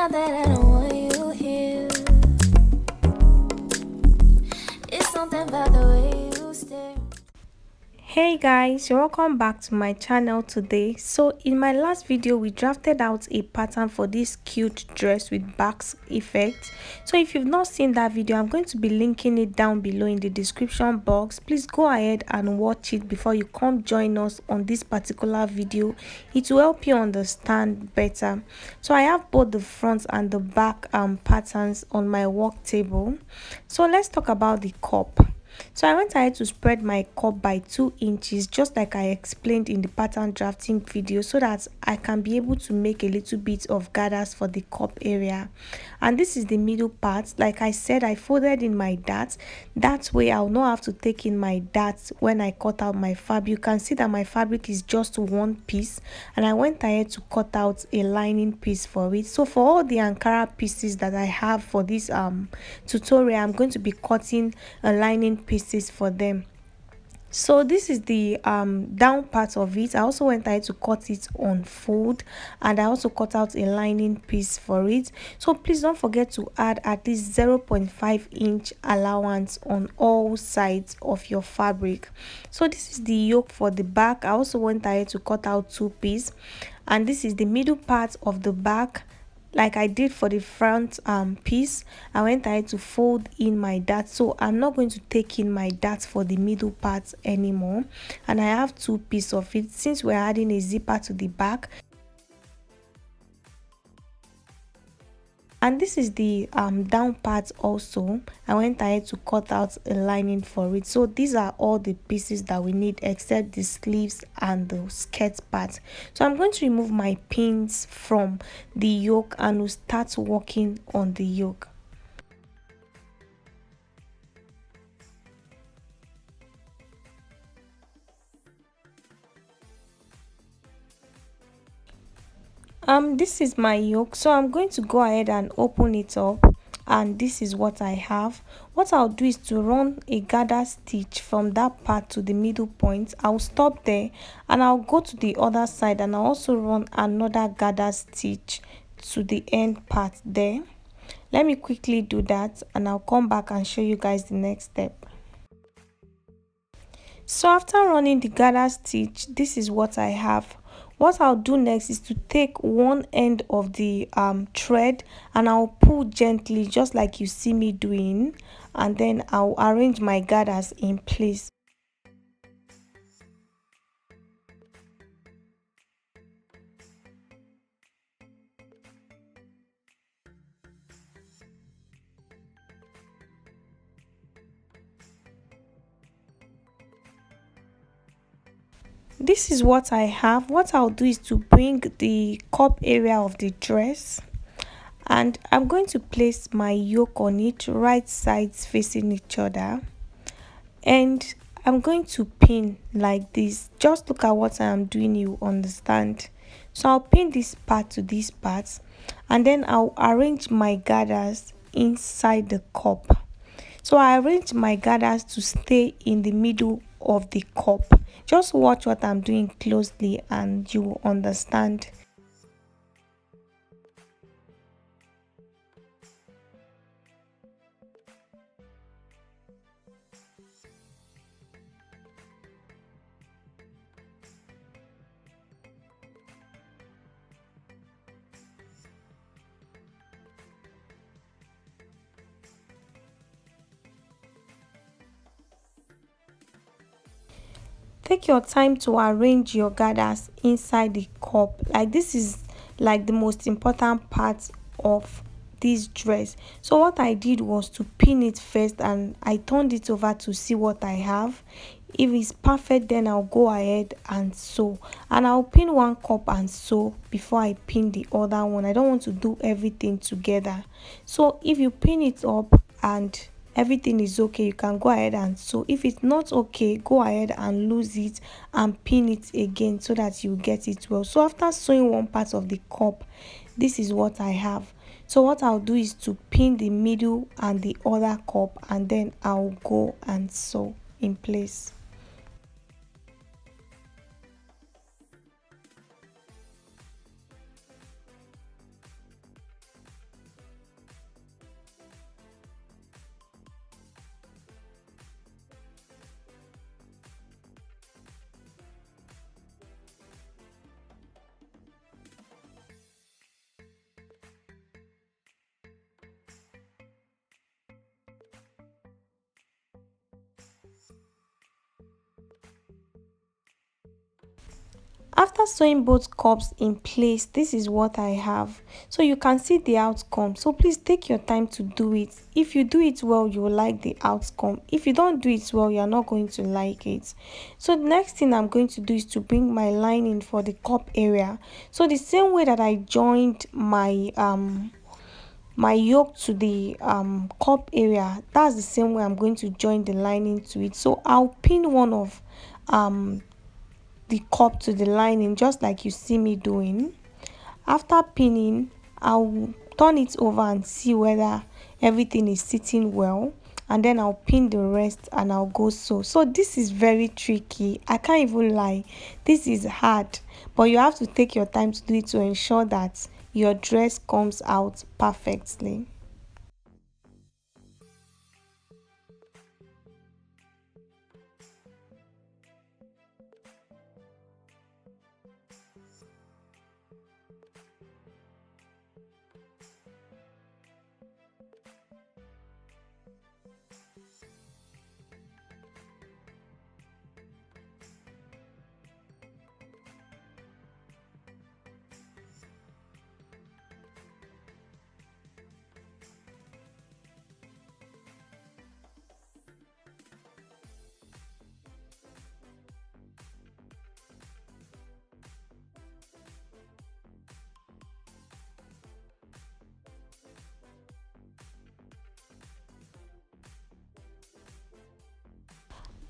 out that I don't want you here. It's something about the way you stare. Hey guys, you're welcome back to my channel today. So in my last video we drafted out a pattern for this cute dress with Basque effect. So if you've not seen that video, I'm going to be linking it down below in the description box. Please go ahead and watch it before you come join us on this particular video. It will help you understand better. So I have both the front and the back patterns on my work table. So let's talk about the cup. So I went ahead to spread my cup by 2 inches, just like I explained in the pattern drafting video, so that I can be able to make a little bit of gathers for the cup area. And this is the middle part. Like I said, I folded in my darts. That way I'll not have to take in my darts when I cut out my fabric. You can see that my fabric is just one piece, and I went ahead to cut out a lining piece for it. So for all the Ankara pieces that I have for this tutorial, I'm going to be cutting a lining pieces for them. So this is the down part of it. I also went ahead to cut it on fold, and I also cut out a lining piece for it. So please don't forget to add at least 0.5-inch allowance on all sides of your fabric. So this is the yoke for the back. I also went ahead to cut out 2 pieces, and this is the middle part of the back. Like I did for the front piece, I went ahead to fold in my dart. So I'm not going to take in my dart for the middle part anymore, and I have 2 pieces of it since we're adding a zipper to the back. And this is the down part also. I went ahead to cut out a lining for it. So these are all the pieces that we need except the sleeves and the skirt part. So I'm going to remove my pins from the yoke and we'll start working on the yoke. This is my yoke, so I'm going to go ahead and open it up, and this is what I have. What I'll do is to run a gather stitch from that part to the middle point. I'll stop there and I'll go to the other side, and I'll also run another gather stitch to the end part there. Let me quickly do that and I'll come back and show you guys the next step. So after running the gather stitch, this is what I have. What I'll do next is to take one end of the thread and I'll pull gently, just like you see me doing, and then I'll arrange my gathers in place. This is what I have. What I'll do is to bring the cup area of the dress, and I'm going to place my yoke on it, right sides facing each other, and I'm going to pin like this. Just look at what I am doing, you understand. So I'll pin this part to this part, and then I'll arrange my gathers inside the cup. So I arrange my gathers to stay in the middle of the cup. Just watch what I'm doing closely and you will understand. Take your time to arrange your gathers inside the cup. Like this is like the most important part of this dress. So what I did was to pin it first, and I turned it over to see what I have. If it's perfect, then I'll go ahead and sew, and I'll pin one cup and sew before I pin the other one. I don't want to do everything together. So if you pin it up and everything is okay, you can go ahead and sew. If it's not okay, go ahead and lose it and pin it again so that you get it well. So after sewing one part of the cup, this is what I have. So what I'll do is to pin the middle and the other cup, and then I'll go and sew in place. After sewing both cups in place, this is what I have. So you can see the outcome. So please take your time to do it. If you do it well, you will like the outcome. If you don't do it well, you're not going to like it. So the next thing I'm going to do is to bring my lining for the cup area. So the same way that I joined my yoke to the cup area, that's the same way I'm going to join the lining to it. So I'll pin one of the cup to the lining just like you see me doing. After pinning, I'll turn it over and see whether everything is sitting well, and then I'll pin the rest and I'll go sew. So this is very tricky, I can't even lie, this is hard, but you have to take your time to do it to ensure that your dress comes out perfectly.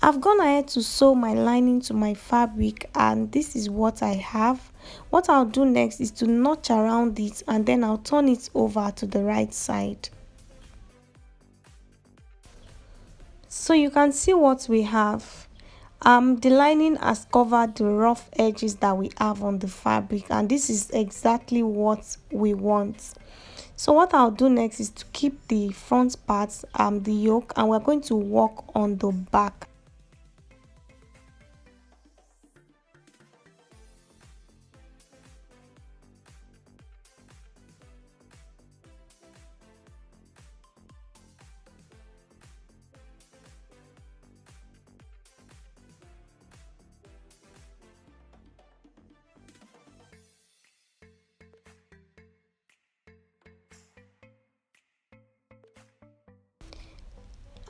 I've gone ahead to sew my lining to my fabric, and this is what I have. What I'll do next is to notch around it, and then I'll turn it over to the right side. So you can see what we have. The lining has covered the rough edges that we have on the fabric, and this is exactly what we want. So what I'll do next is to keep the front parts, the yoke, and we're going to work on the back.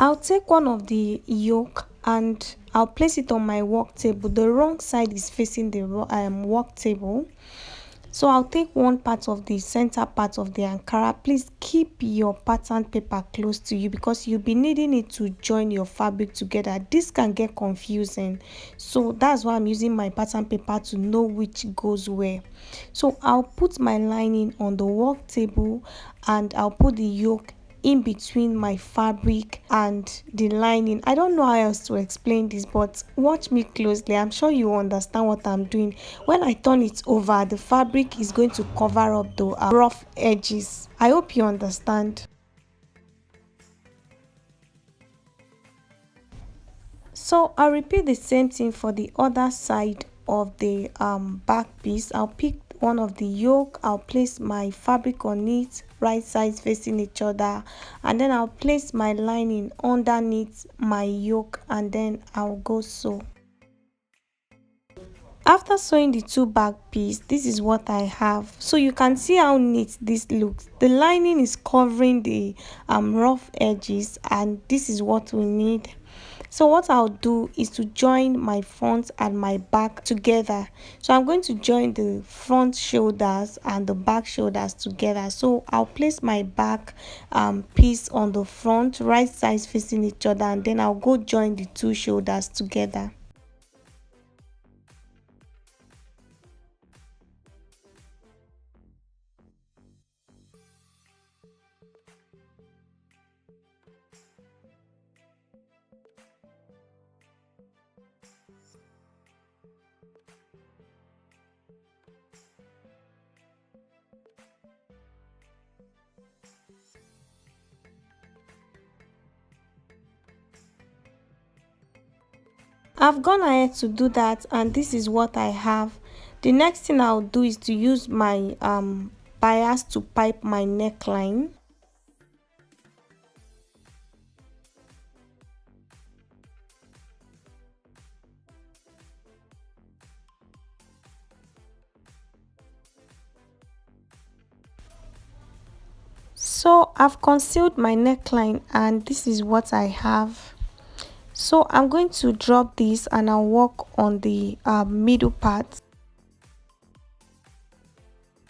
I'll take one of the yoke and I'll place it on my work table. The wrong side is facing the work table. So I'll take one part of the center part of the Ankara. Please keep your pattern paper close to you because you'll be needing it to join your fabric together. This can get confusing, so that's why I'm using my pattern paper to know which goes where. So I'll put my lining on the work table and I'll put the yoke in between my fabric and the lining. I don't know how else to explain this, but watch me closely. I'm sure you understand what I'm doing. When I turn it over, the fabric is going to cover up the rough edges. I hope you understand. So I'll repeat the same thing for the other side of the back piece. I'll pick one of the yoke, I'll place my fabric on it, right sides facing each other, and then I'll place my lining underneath my yoke, and then I'll go sew. After sewing the two back piece, this is what I have. So you can see how neat this looks. The lining is covering the rough edges, and this is what we need. So what I'll do is to join my front and my back together. So I'm going to join the front shoulders and the back shoulders together. So I'll place my back piece on the front, right sides facing each other, and then I'll go join the two shoulders together. I've gone ahead to do that, and this is what I have. The next thing I'll do is to use my bias to pipe my neckline. So I've concealed my neckline and this is what I have. So I'm going to drop this and I'll work on the middle part.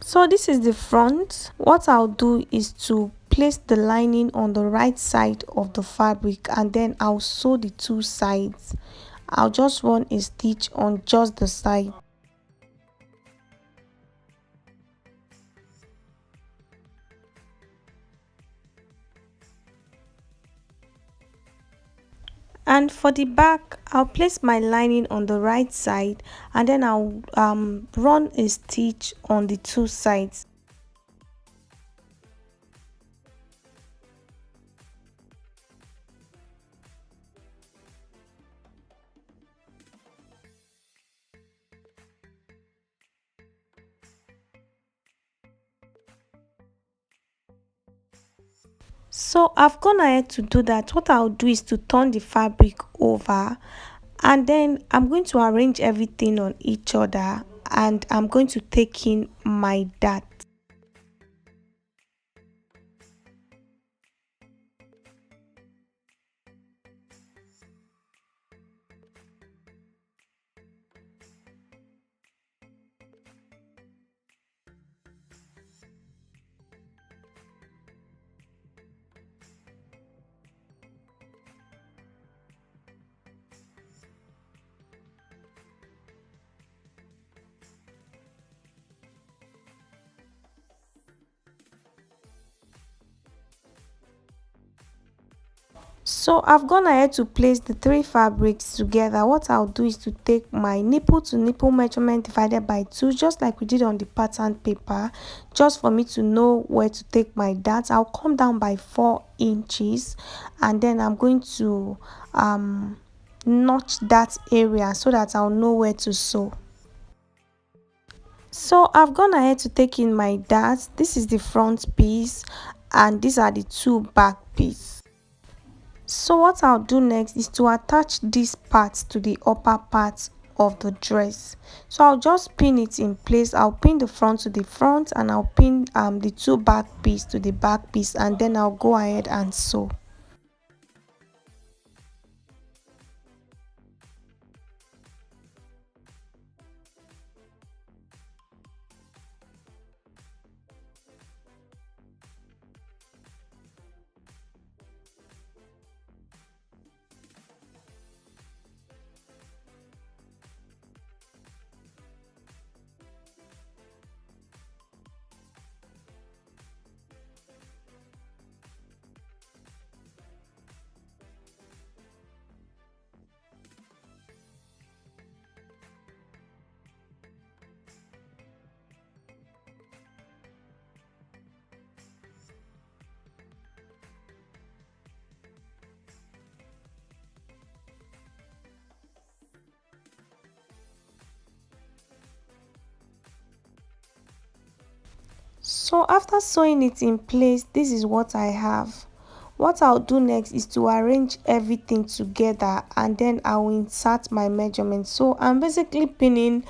So this is the front. What I'll do is to place the lining on the right side of the fabric and then I'll sew the two sides. I'll just run a stitch on just the side. And for the back, I'll place my lining on the right side and then I'll run a stitch on the two sides. So I've gone ahead to do that. What I'll do is to turn the fabric over and then I'm going to arrange everything on each other and I'm going to take in my dart. So I've gone ahead to place the three fabrics together. What I'll do is to take my nipple to nipple measurement divided by 2, just like we did on the pattern paper, just for me to know where to take my dart. I'll come down by 4 inches and then I'm going to notch that area so that I'll know where to sew. So I've gone ahead to take in my dart. This is the front piece and these are the two back pieces. So what I'll do next is to attach this part to the upper part of the dress. So I'll just pin it in place. I'll pin the front to the front and I'll pin the two back piece to the back piece and then I'll go ahead and sew. So after sewing it in place, this is what I have. What I'll do next is to arrange everything together and then I will insert my measurements. So I'm basically pinning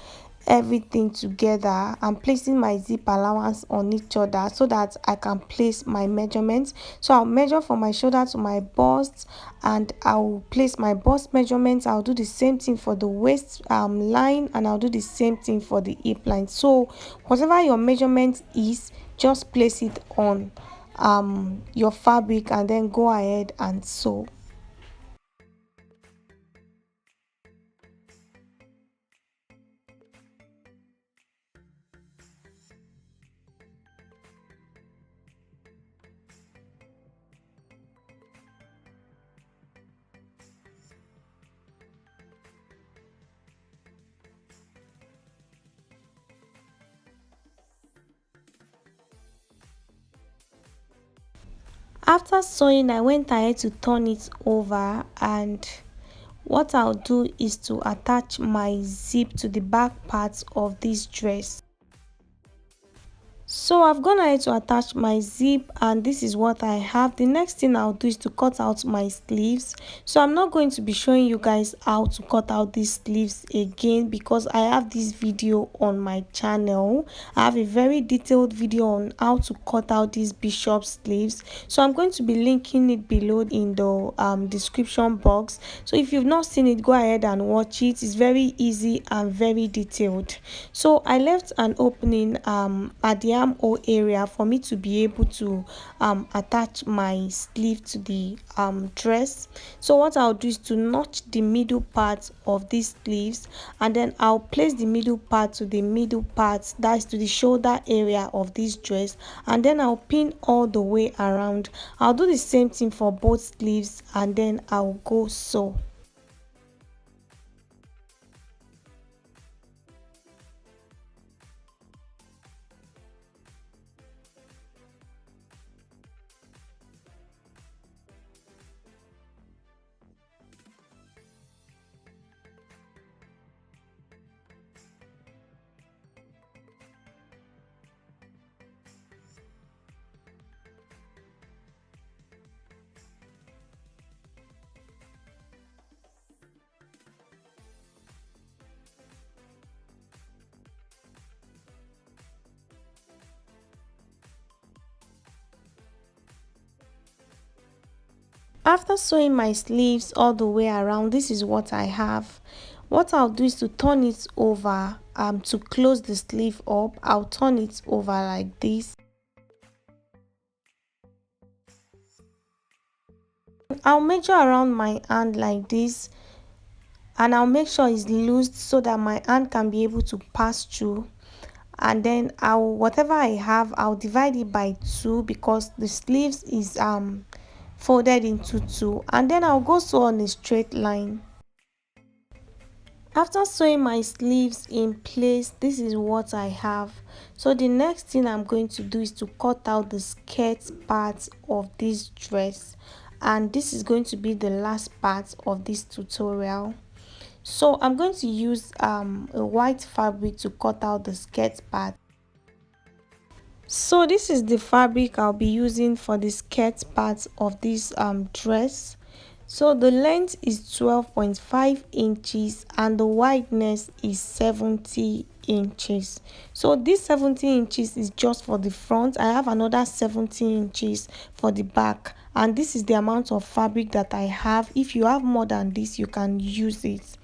everything together and placing my zip allowance on each other so that I can place my measurements. So I'll measure from my shoulder to my bust and I'll place my bust measurements. I'll do the same thing for the waist line and I'll do the same thing for the hip line. So whatever your measurement is, just place it on your fabric and then go ahead and sew. After sewing, I went ahead to turn it over and what I'll do is to attach my zip to the back part of this dress. So I've gone ahead to attach my zip, and this is what I have. The next thing I'll do is to cut out my sleeves. So I'm not going to be showing you guys how to cut out these sleeves again, because I have this video on my channel. I have a very detailed video on how to cut out these bishop sleeves, so I'm going to be linking it below in the description box. So if you've not seen it, go ahead and watch it. It's very easy and very detailed. So I left an opening at the armhole area for me to be able to attach my sleeve to the dress. So what I'll do is to notch the middle part of these sleeves, and then I'll place the middle part to the middle part, that's to the shoulder area of this dress, and then I'll pin all the way around. I'll do the same thing for both sleeves, and then I'll go sew. After sewing my sleeves all the way around, this is what I have. What I'll do is to turn it over to close the sleeve up. I'll turn it over like this. I'll measure around my hand like this, and I'll make sure it's loose so that my hand can be able to pass through. And then whatever I have, I'll divide it by 2, because the sleeves is folded into 2, and then I'll go sew on a straight line. After sewing my sleeves in place, this is what I have. So the next thing I'm going to do is to cut out the skirt part of this dress, and this is going to be the last part of this tutorial. So I'm going to use a white fabric to cut out the skirt part. So this is the fabric I'll be using for the skirt part of this dress. So the length is 12.5 inches and the wideness is 70 inches. So this 70 inches is just for the front. I have another 70 inches for the back, and this is the amount of fabric that I have. If you have more than this, you can use it.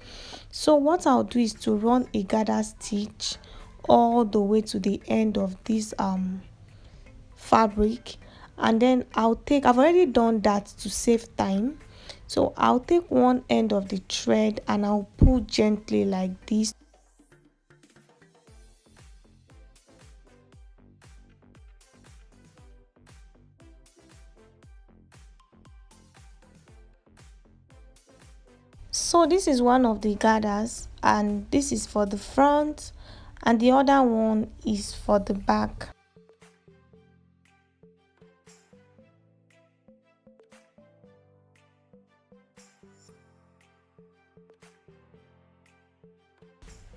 So what I'll do is to run a gather stitch all the way to the end of this fabric, and then I've already done that to save time. So I'll take one end of the thread and I'll pull gently like this. So this is one of the gathers, and this is for the front, and the other one is for the back.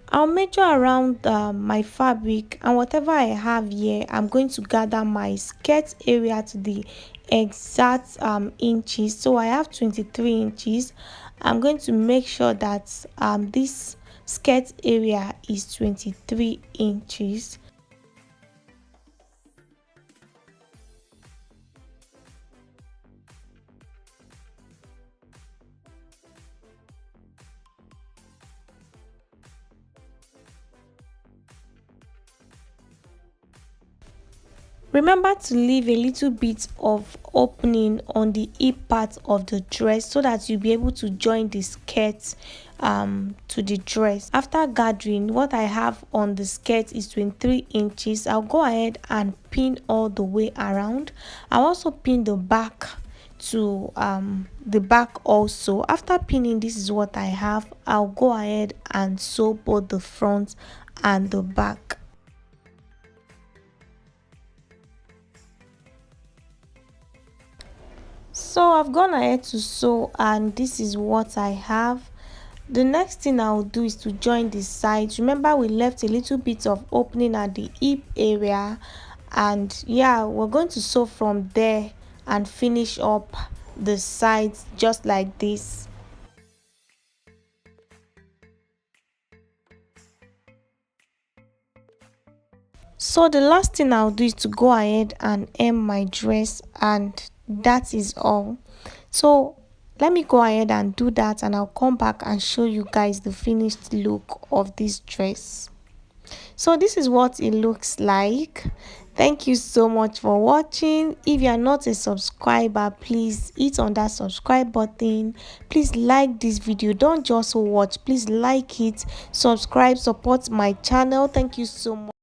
I'll measure around my fabric, and whatever I have here, I'm going to gather my skirt area to the exact inches. So I have 23 inches. I'm going to make sure that this skirt area is 23 inches. Remember to leave a little bit of opening on the hip part of the dress so that you'll be able to join the skirt to the dress. After gathering, what I have on the skirt is 23 inches. I'll go ahead and pin all the way around. I'll also pin the back to the back also. After pinning, this is what I have. I'll go ahead and sew both the front and the back. So I've gone ahead to sew, and this is what I have. The next thing I'll do is to join the sides. Remember, we left a little bit of opening at the hip area, and yeah, we're going to sew from there and finish up the sides just like this. So the last thing I'll do is to go ahead and hem my dress, and that is all. So let me go ahead and do that, and I'll come back and show you guys the finished look of this dress. So this is what it looks like. Thank you so much for watching. If you are not a subscriber, please hit on that subscribe button. Please like this video, don't just watch, please like it, subscribe, support my channel. Thank you so much.